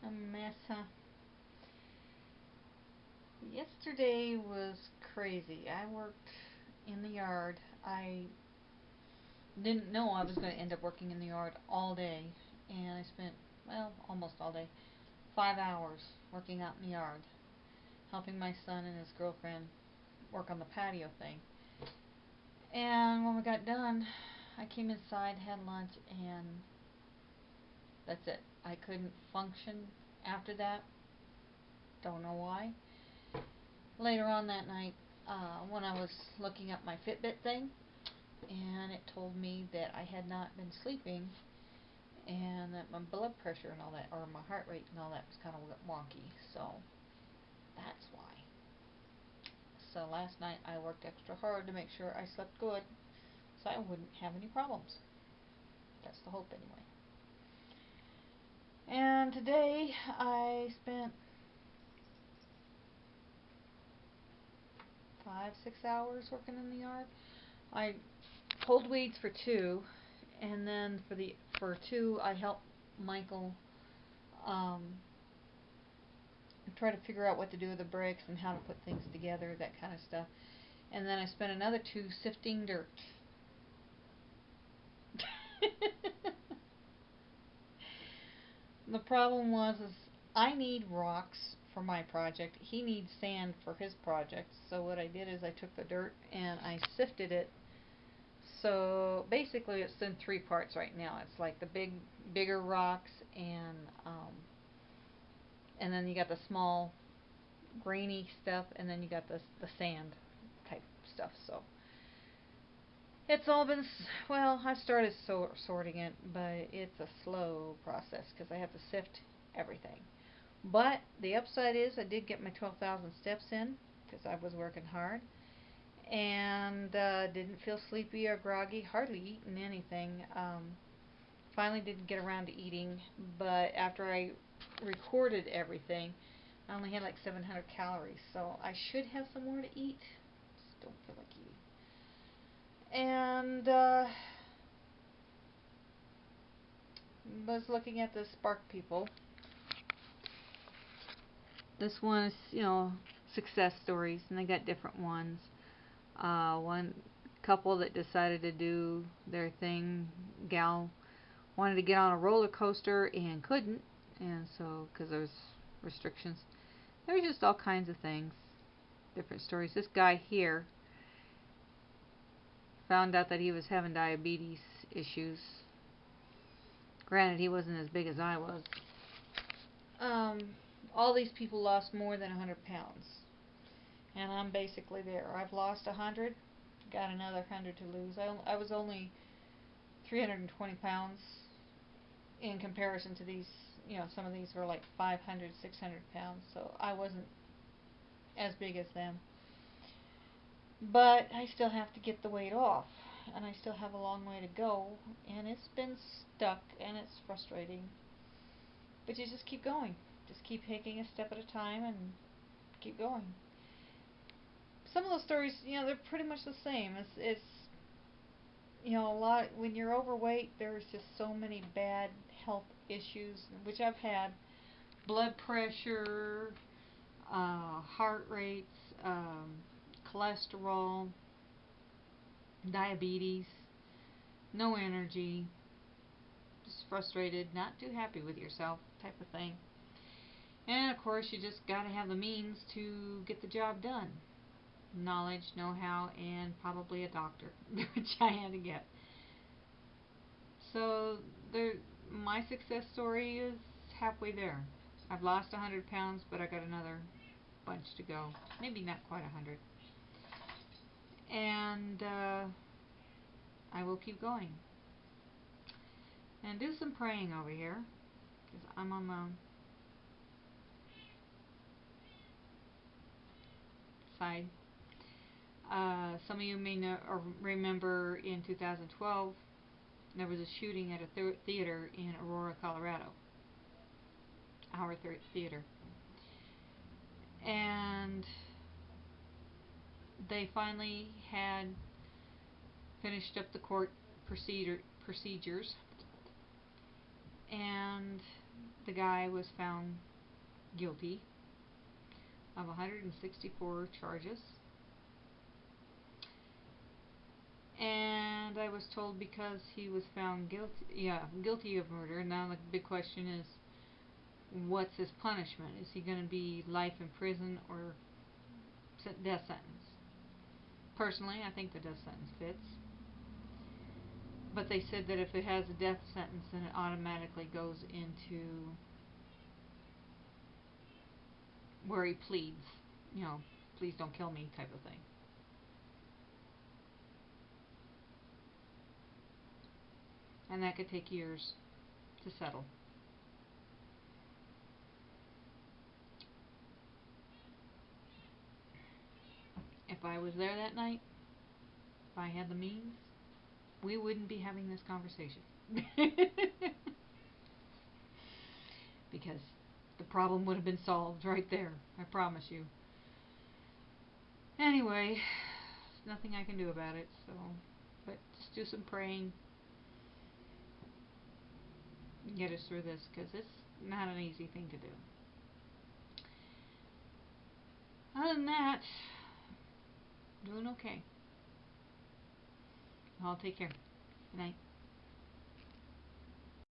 A mess, huh? Yesterday was crazy. I worked in the yard. I didn't know I was going to end up working in the yard all day, and I spent, well, almost all day, 5 hours working out in the yard, helping my son and his girlfriend work on the patio thing. And when we got done, I came inside, had lunch, and that's it. I couldn't function after that. Don't know why. Later on that night, when I was looking up my Fitbit thing, and it told me that I had not been sleeping, and that my blood pressure and all that, or my heart rate and all that, was kind of wonky. So that's why. So last night I worked extra hard to make sure I slept good, so I wouldn't have any problems. That's the hope, anyway. And today I spent 5, 6 hours working in the yard. I pulled weeds for 2, and then for 2 I helped Michael try to figure out what to do with the bricks and how to put things together, that kind of stuff. And then I spent another 2 sifting dirt. The problem was is I need rocks for my project. He needs sand for his project. So what I did is I took the dirt and I sifted it. So basically it's in 3 parts right now. It's like the bigger rocks, and then you got the small grainy stuff, and then you got the sand type stuff. So it's all been, well, I've started sorting it, but it's a slow process because I have to sift everything. But the upside is I did get my 12,000 steps in because I was working hard, and didn't feel sleepy or groggy, hardly eaten anything. Finally didn't get around to eating, but after I recorded everything, I only had like 700 calories, so I should have some more to eat. Just don't feel like eating. And was looking at the Spark people. This one is, success stories, and they got different ones. One couple that decided to do their thing, gal wanted to get on a roller coaster and couldn't, and so because there's restrictions. There's just all kinds of things, different stories. This guy here found out that he was having diabetes issues. Granted, he wasn't as big as I was. All these people lost more than 100 pounds, and I'm basically there. I've lost 100, got another 100 to lose. I was only 320 pounds in comparison to these. Some of these were like 500, 600 pounds, so I wasn't as big as them. But I still have to get the weight off, and I still have a long way to go, and it's been stuck, and it's frustrating. But you just keep going. Just keep taking a step at a time and keep going. Some of those stories, they're pretty much the same. It's a lot. When you're overweight, there's just so many bad health issues, which I've had: blood pressure, heart rates, cholesterol, diabetes, no energy, just frustrated, not too happy with yourself type of thing. And of course, you just got to have the means to get the job done. Knowledge, know-how, and probably a doctor, which I had to get. So my success story is halfway there. I've lost 100 pounds, but I got another bunch to go. Maybe not quite 100. And I will keep going. And do some praying over here, because I'm on the side. Some of you may know or remember in 2012 there was a shooting at a theater in Aurora, Colorado. Our theater. And they finally had finished up the court procedures, and the guy was found guilty of 164 charges. And I was told because he was found guilty of murder. Now the big question is, what's his punishment? Is he going to be life in prison or death sentence? Personally, I think the death sentence fits. But they said that if it has a death sentence, then it automatically goes into where he pleads, please don't kill me type of thing. And that could take years to settle. If I was there that night, if I had the means, we wouldn't be having this conversation. Because the problem would have been solved right there, I promise you. Anyway, there's nothing I can do about it, but just do some praying and get us through this, because it's not an easy thing to do. Other than that, doing okay. I'll take care. Good night.